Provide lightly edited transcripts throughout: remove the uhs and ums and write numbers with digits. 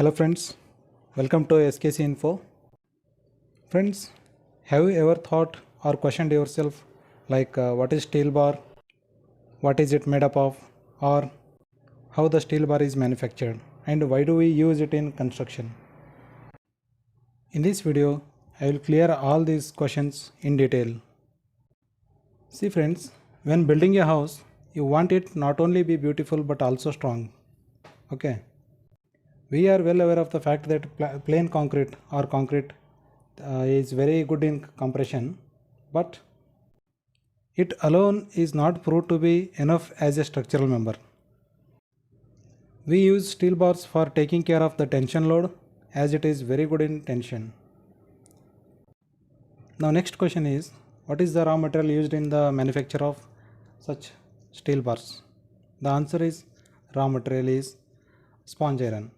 Hello friends, welcome to SKC Info. Friends, have you ever thought or questioned yourself what is steel bar, what is it made up of, or how the steel bar is manufactured, and why do we use it in construction? In this video, I will clear all these questions in detail. See friends, when building a house, you want it not only be beautiful but also strong. Okay. We are well aware of the fact that plain concrete or concrete is very good in compression, but it alone is not proved to be enough as a structural member. We use steel bars for taking care of the tension load as it is very good in tension. Now next question is, what is the raw material used in the manufacture of such steel bars? The answer is raw material is sponge iron.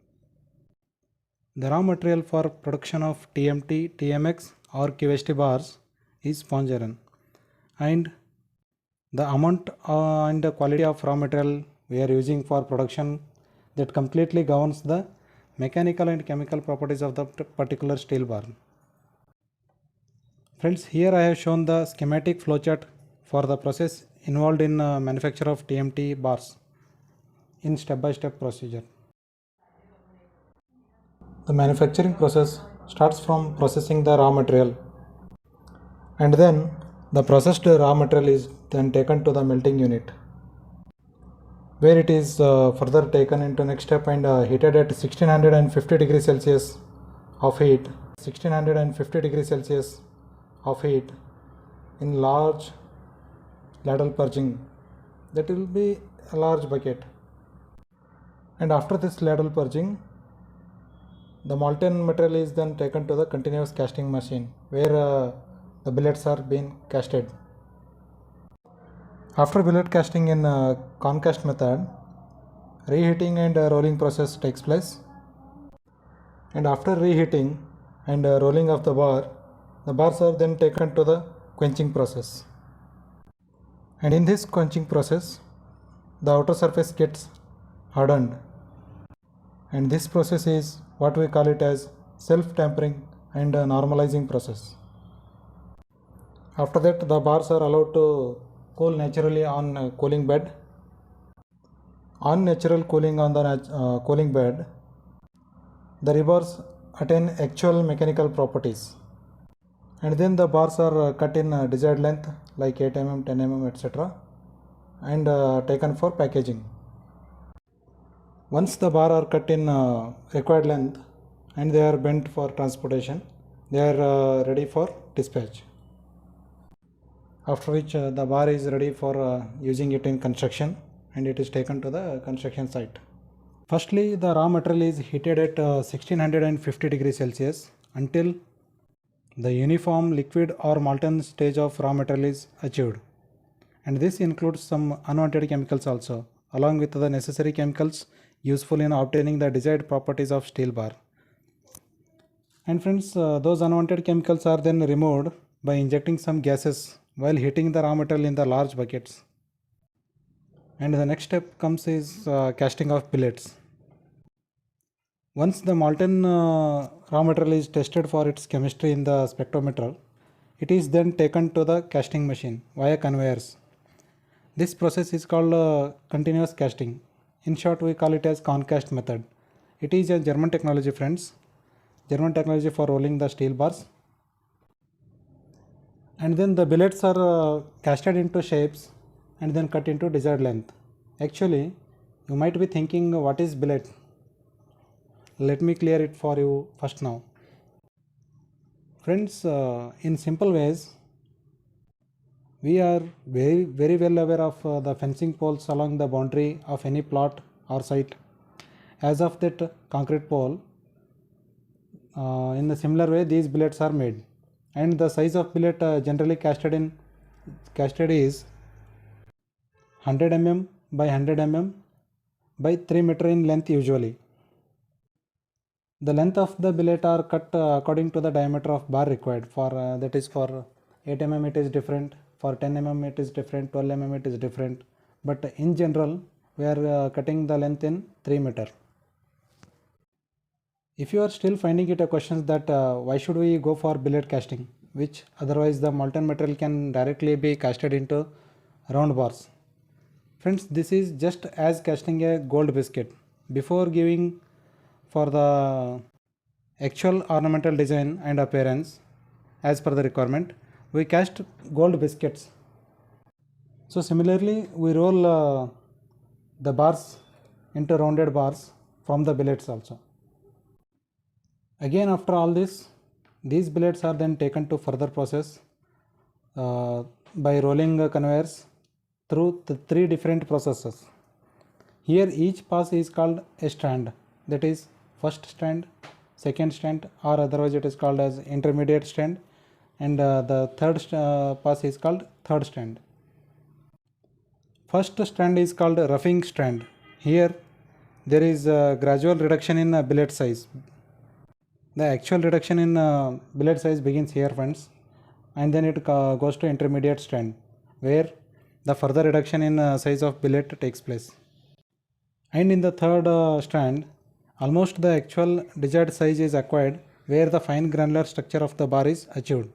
The raw material for production of TMT, TMX or QST bars is sponge iron, and the amount and the quality of raw material we are using for production that completely governs the mechanical and chemical properties of the particular steel bar. Friends, here I have shown the schematic flowchart for the process involved in manufacture of TMT bars in step-by-step procedure. The manufacturing process starts from processing the raw material, and then the processed raw material is then taken to the melting unit, where it is further taken into next step and heated at 1650 degrees Celsius of heat, 1650 degrees Celsius of heat in large ladle purging. That will be a large bucket, and after this ladle purging, the molten material is then taken to the continuous casting machine where the billets are being casted. After billet casting in concast method, reheating and rolling process takes place. And after reheating and rolling of the bars are then taken to the quenching process. And in this quenching process, the outer surface gets hardened. And this process is what we call it as self-tampering and normalizing process. After that, the bars are allowed to cool naturally on cooling bed. On natural cooling on the cooling bed, the rebars attain actual mechanical properties, and then the bars are cut in desired length like 8 mm, 10 mm, etc. and taken for packaging. Once the bar are cut in required length and they are bent for transportation, they are ready for dispatch. After which the bar is ready for using it in construction, and it is taken to the construction site. Firstly, the raw material is heated at 1650 degrees Celsius until the uniform liquid or molten stage of raw material is achieved. And this includes some unwanted chemicals also, along with the necessary chemicals useful in obtaining the desired properties of steel bar. And friends, those unwanted chemicals are then removed by injecting some gases while heating the raw material in the large buckets. And the next step comes is casting of billets. Once the molten raw material is tested for its chemistry in the spectrometer, it is then taken to the casting machine via conveyors. This process is called continuous casting. In short, we call it as concast method. It is a German technology, friends. German technology for rolling the steel bars. And then the billets are casted into shapes and then cut into desired length. Actually, you might be thinking, what is billet? Let me clear it for you first now. Friends, in simple ways, we are very well aware of the fencing poles along the boundary of any plot or site. As of that concrete pole, in a similar way, these billets are made, and the size of billet generally casted is 100 mm by 100 mm by 3 meter in length usually. The length of the billet are cut according to the diameter of bar required. For that is for 8 mm it is different, for 10 mm it is different, 12 mm it is different, but in general we are cutting the length in 3 meter. If you are still finding it a question that why should we go for billet casting, which otherwise the molten material can directly be casted into round bars. Friends, this is just as casting a gold biscuit. Before giving for the actual ornamental design and appearance as per the requirement, we cast gold biscuits. So similarly, we roll the bars into rounded bars from the billets also. Again, after all this, these billets are then taken to further process by rolling conveyors through the 3 different processes. Here each pass is called a strand, that is first strand, second strand, or otherwise it is called as intermediate strand, and the third pass is called third strand. First strand is called roughing strand. Here there is a gradual reduction in billet size. The actual reduction in billet size begins here, friends, and then it goes to intermediate strand, where the further reduction in size of billet takes place. And in the third strand, almost the actual desired size is acquired, where the fine granular structure of the bar is achieved.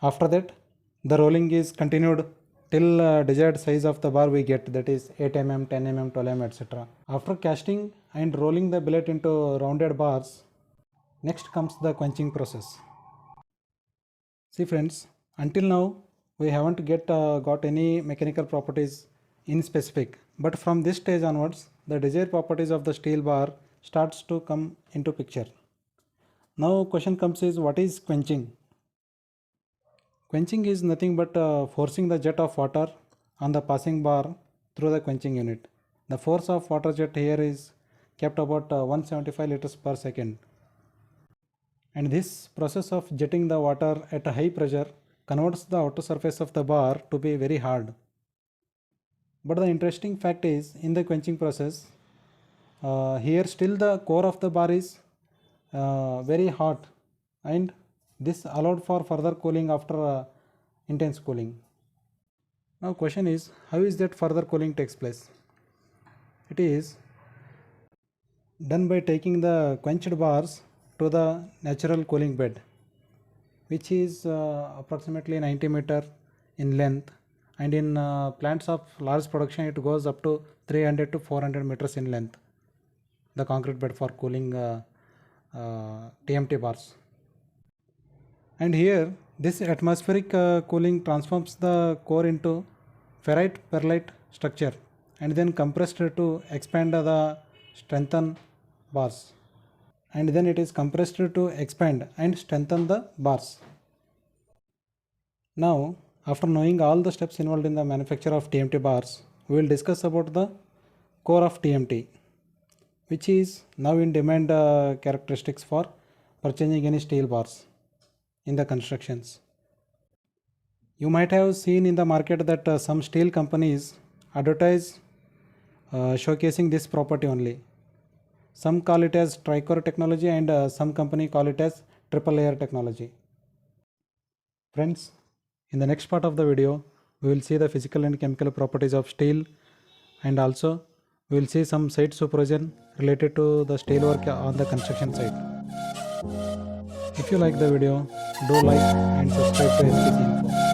After that, the rolling is continued till desired size of the bar we get, that is 8 mm, 10 mm, 12 mm, etc. After casting and rolling the billet into rounded bars, next comes the quenching process. See friends, until now we haven't got any mechanical properties in specific, but from this stage onwards the desired properties of the steel bar starts to come into picture. Now question comes is, what is quenching? Quenching is nothing but forcing the jet of water on the passing bar through the quenching unit. The force of water jet here is kept about 175 liters per second. And this process of jetting the water at a high pressure converts the outer surface of the bar to be very hard. But the interesting fact is, in the quenching process, here still the core of the bar is very hot, and this allowed for further cooling after intense cooling. Now question is, how is that further cooling takes place? It is done by taking the quenched bars to the natural cooling bed, which is approximately 90 meter in length, and in plants of large production it goes up to 300 to 400 meters in length, the concrete bed for cooling TMT bars. And here this atmospheric cooling transforms the core into ferrite perlite structure and then compressed to expand the strengthen bars, and then it is compressed to expand and strengthen the bars. Now after knowing all the steps involved in the manufacture of TMT bars, we will discuss about the core of TMT, which is now in demand characteristics for purchasing any steel bars in the constructions. You might have seen in the market that some steel companies advertise showcasing this property only. Some call it as tricore technology, and some company call it as triple layer technology. Friends, in the next part of the video, we will see the physical and chemical properties of steel, and also we will see some site supervision related to the steel work on the construction site. If you like the video, do like and subscribe to SPC Info.